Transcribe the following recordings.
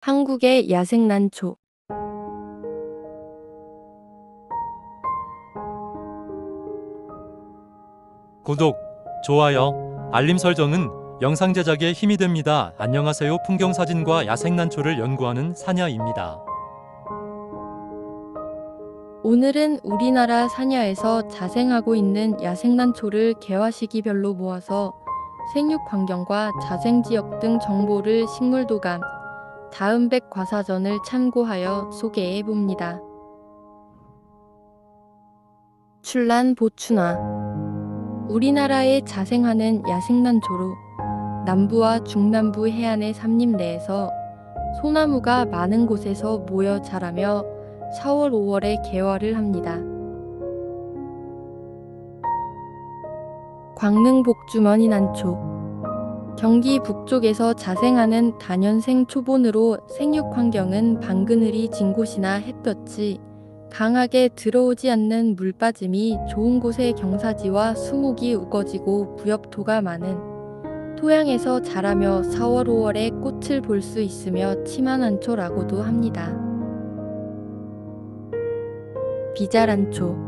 한국의 야생난초. 구독, 좋아요, 알림 설정은 영상 제작에 힘이 됩니다. 안녕하세요. 풍경사진과 야생난초를 연구하는 사냐입니다. 오늘은 우리나라 사냐에서 자생하고 있는 야생난초를 개화시기별로 모아서 생육환경과 자생지역 등 정보를 식물도감, 다음백 과사전을 참고하여 소개해 봅니다. 출란 보춘화. 우리나라에 자생하는 야생난초로 남부와 중남부 해안의 삼림 내에서 소나무가 많은 곳에서 모여 자라며 4월, 5월에 개화를 합니다. 광릉 복주머니 난초. 경기 북쪽에서 자생하는 다년생 초본으로 생육 환경은 방그늘이 진 곳이나 햇볕이 강하게 들어오지 않는 물빠짐이 좋은 곳의 경사지와 수목이 우거지고 부엽토가 많은 토양에서 자라며 4월, 5월에 꽃을 볼 수 있으며 치마난초라고도 합니다. 비자란초.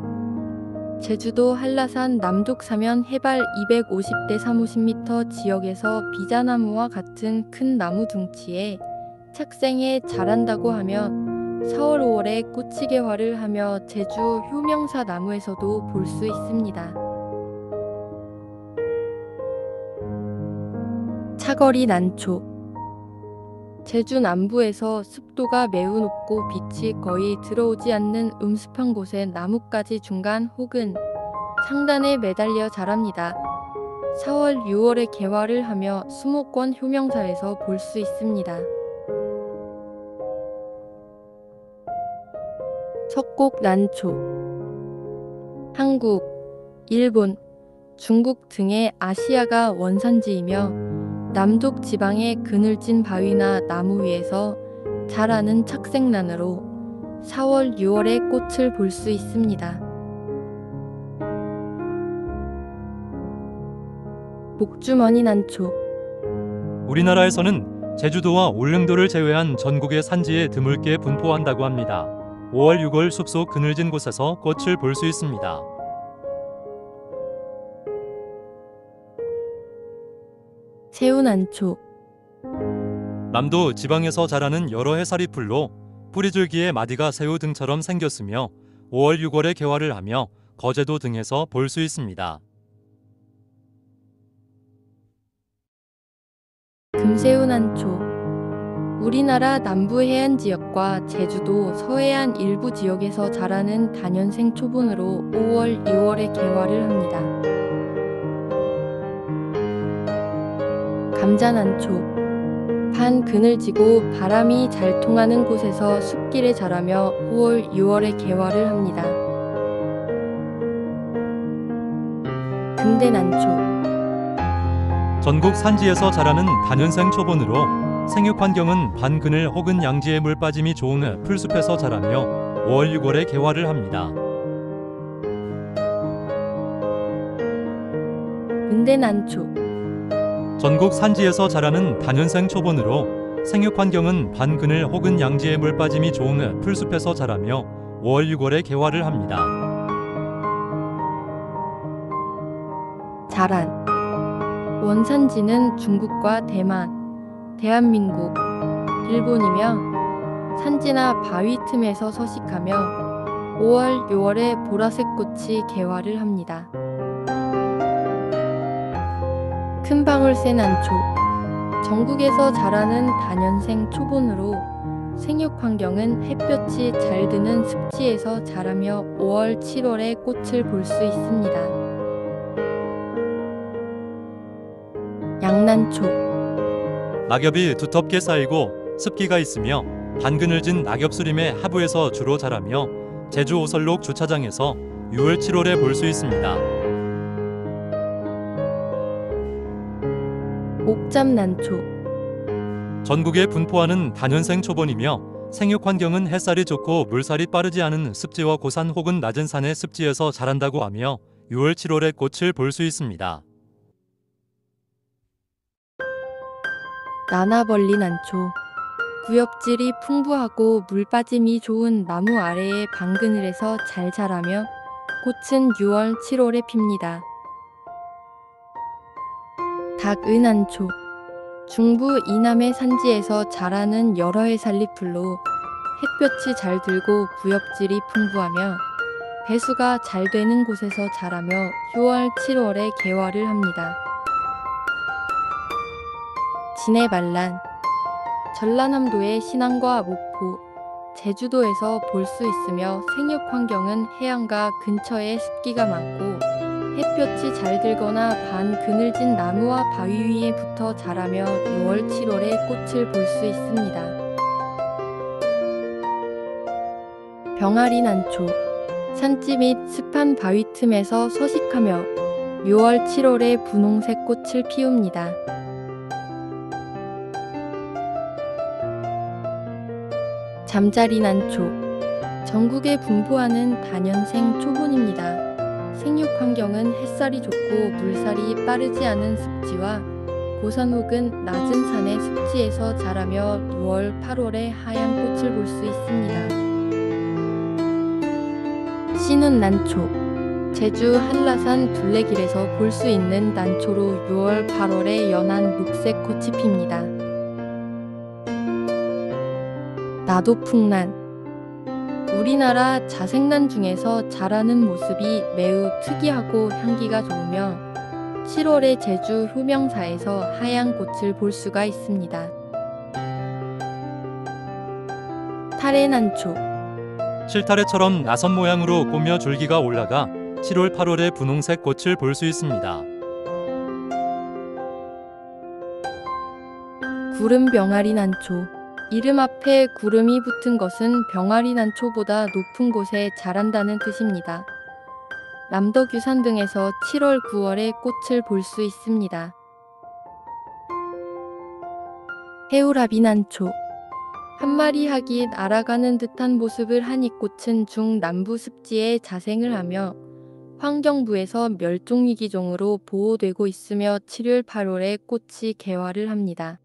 제주도 한라산 남독사면 해발 250대 350m 지역에서 비자나무와 같은 큰 나무 둥치에 착생해 자란다고 하며 4월, 5월에 꽃이 개화를 하며 제주 효명사 나무에서도 볼 수 있습니다. 차거리 난초. 제주 남부에서 습도가 매우 높고 빛이 거의 들어오지 않는 음습한 곳에 나뭇가지 중간 혹은 상단에 매달려 자랍니다. 4월, 6월에 개화를 하며 수목원 효명사에서 볼 수 있습니다. 석곡 난초. 한국, 일본, 중국 등의 아시아가 원산지이며 남독 지방의 그늘진 바위나 나무 위에서 자라는 착색난으로 4월, 6월에 꽃을 볼 수 있습니다. 복주머니 난초. 우리나라에서는 제주도와 울릉도를 제외한 전국의 산지에 드물게 분포한다고 합니다. 5월, 6월 숲속 그늘진 곳에서 꽃을 볼 수 있습니다. 새우난초. 남도 지방에서 자라는 여러 해살이 풀로 뿌리줄기에 마디가 새우 등처럼 생겼으며 5월, 6월에 개화를 하며 거제도 등에서 볼 수 있습니다. 금새우난초. 우리나라 남부 해안 지역과 제주도 서해안 일부 지역에서 자라는 다년생 초본으로 5월, 6월에 개화를 합니다. 감자난초. 반 그늘지고 바람이 잘 통하는 곳에서 숲길에 자라며 5월, 6월에 개화를 합니다. 금대난초. 전국 산지에서 자라는 다년생 초본으로 생육 환경은 반그늘 혹은 양지의 물빠짐이 좋은 풀숲에서 자라며 5월, 6월에 개화를 합니다. 은대난초. 전국 산지에서 자라는 다년생 초본으로 생육 환경은 반그늘 혹은 양지의 물빠짐이 좋은 풀숲에서 자라며 5월, 6월에 개화를 합니다. 자란. 원산지는 중국과 대만, 대한민국, 일본이며 산지나 바위 틈에서 서식하며 5월, 6월에 보라색 꽃이 개화를 합니다. 큰방울새 난초. 전국에서 자라는 다년생 초본으로 생육 환경은 햇볕이 잘 드는 습지에서 자라며 5월, 7월에 꽃을 볼 수 있습니다. 양난초. 낙엽이 두텁게 쌓이고 습기가 있으며 반그늘진 낙엽수림의 하부에서 주로 자라며 제주 오설록 주차장에서 6월, 7월에 볼 수 있습니다. 옥잠난초. 전국에 분포하는 다년생 초본이며 생육 환경은 햇살이 좋고 물살이 빠르지 않은 습지와 고산 혹은 낮은 산의 습지에서 자란다고 하며 6월, 7월에 꽃을 볼 수 있습니다. 나나벌리 난초. 부엽질이 풍부하고 물빠짐이 좋은 나무 아래의 방그늘에서 잘 자라며 꽃은 6월, 7월에 핍니다. 닭은안초. 중부 이남의 산지에서 자라는 여러 해 살잎풀로 햇볕이 잘 들고 부엽질이 풍부하며 배수가 잘 되는 곳에서 자라며 6월, 7월에 개화를 합니다. 진해발란. 전라남도의 신안과 목포, 제주도에서 볼 수 있으며 생육 환경은 해안가 근처에 습기가 많고 햇볕이 잘 들거나 반 그늘진 나무와 바위 위에 붙어 자라며 6월, 7월에 꽃을 볼 수 있습니다. 병아리 난초. 산지 및 습한 바위 틈에서 서식하며 6월, 7월에 분홍색 꽃을 피웁니다. 잠자리 난초. 전국에 분포하는 다년생 초본입니다. 생육 환경은 햇살이 좋고 물살이 빠르지 않은 습지와 고산 혹은 낮은 산의 습지에서 자라며 6월, 8월에 하얀 꽃을 볼 수 있습니다. 씨눈 난초. 제주 한라산 둘레길에서 볼 수 있는 난초로 6월, 8월에 연한 녹색 꽃이 핍니다. 나도풍란. 우리나라 자생란 중에서 자라는 모습이 매우 특이하고 향기가 좋으며 7월에 제주 효명사에서 하얀 꽃을 볼 수가 있습니다. 타레난초. 실타래처럼 나선 모양으로 꾸며 줄기가 올라가 7월, 8월에 분홍색 꽃을 볼 수 있습니다. 구름 병아리 난초. 이름 앞에 구름이 붙은 것은 병아리 난초보다 높은 곳에 자란다는 뜻입니다. 남덕유산 등에서 7월, 9월에 꽃을 볼 수 있습니다. 해우라비 난초. 한 마리 학이 날아가는 듯한 모습을 한 이 꽃은 중남부 습지에 자생을 하며 환경부에서 멸종위기종으로 보호되고 있으며 7월, 8월에 꽃이 개화를 합니다.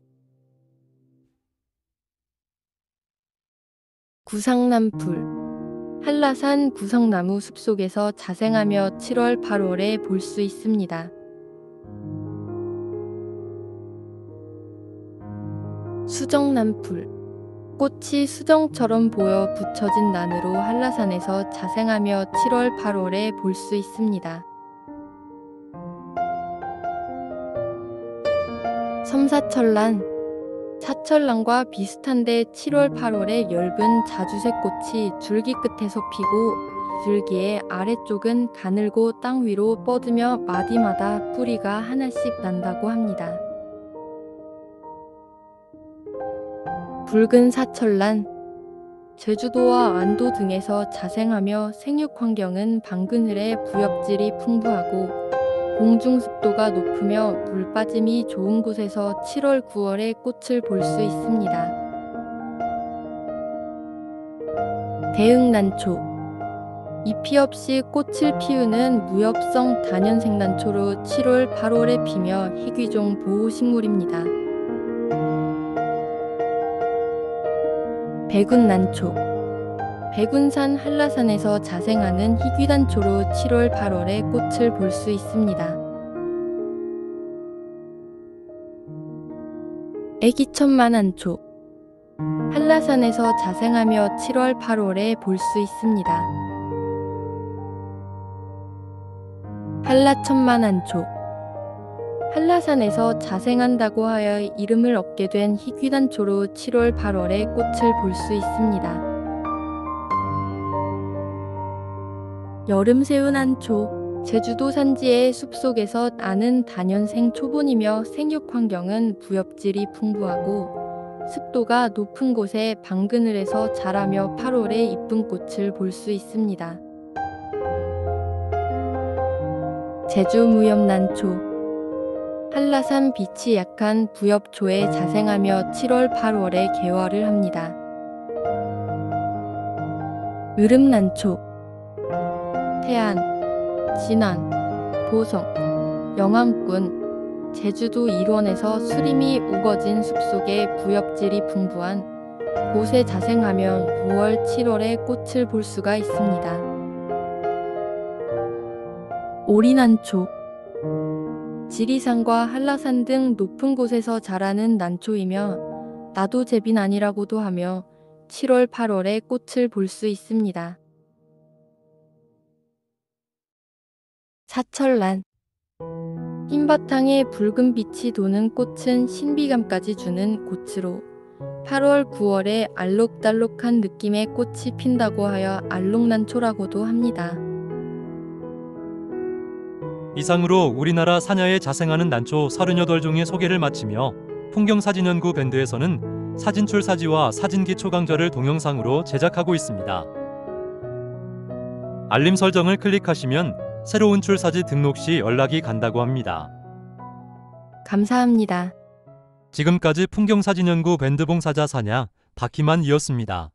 구상남풀. 한라산 구성나무 숲속에서 자생하며 7월, 8월에 볼 수 있습니다. 수정남풀. 꽃이 수정처럼 보여 붙여진 난으로 한라산에서 자생하며 7월, 8월에 볼 수 있습니다. 섬사철란. 사철란과 비슷한데 7월, 8월에 엷은 자주색 꽃이 줄기 끝에서 피고 이 줄기의 아래쪽은 가늘고 땅 위로 뻗으며 마디마다 뿌리가 하나씩 난다고 합니다. 붉은 사철란. 제주도와 안도 등에서 자생하며 생육 환경은 방그늘에 부엽질이 풍부하고 공중 습도가 높으며 물빠짐이 좋은 곳에서 7월, 9월에 꽃을 볼 수 있습니다. 대흥난초. 잎이 없이 꽃을 피우는 무엽성 다년생난초로 7월, 8월에 피며 희귀종 보호식물입니다. 백운난초. 백운산 한라산에서 자생하는 희귀단초로 7월, 8월에 꽃을 볼 수 있습니다. 애기천만안초. 한라산에서 자생하며 7월, 8월에 볼 수 있습니다. 한라천만안초. 한라산에서 자생한다고 하여 이름을 얻게 된 희귀단초로 7월, 8월에 꽃을 볼 수 있습니다. 여름새우난초. 제주도 산지의 숲속에서 나는 다년생 초본이며 생육 환경은 부엽질이 풍부하고 습도가 높은 곳에 방그늘에서 자라며 8월에 이쁜 꽃을 볼 수 있습니다. 제주무엽난초. 한라산 빛이 약한 부엽초에 자생하며 7월, 8월에 개화를 합니다. 으름난초. 태안, 진안, 보성, 영암군, 제주도 일원에서 수림이 우거진 숲속에 부엽질이 풍부한 곳에 자생하면 6월, 7월에 꽃을 볼 수가 있습니다. 오리난초. 지리산과 한라산 등 높은 곳에서 자라는 난초이며 나도제비난이라고도 하며 7월, 8월에 꽃을 볼 수 있습니다. 사철란. 흰 바탕에 붉은 빛이 도는 꽃은 신비감까지 주는 꽃으로 8월, 9월에 알록달록한 느낌의 꽃이 핀다고 하여 알록난초라고도 합니다. 이상으로 우리나라 산야에 자생하는 난초 38종의 소개를 마치며 풍경사진연구 밴드에서는 사진출사지와 사진기초강좌를 동영상으로 제작하고 있습니다. 알림 설정을 클릭하시면 새로운 출사지 등록 시 연락이 간다고 합니다. 감사합니다. 지금까지 풍경사진연구 밴드 봉사자 산야 박희만이었습니다.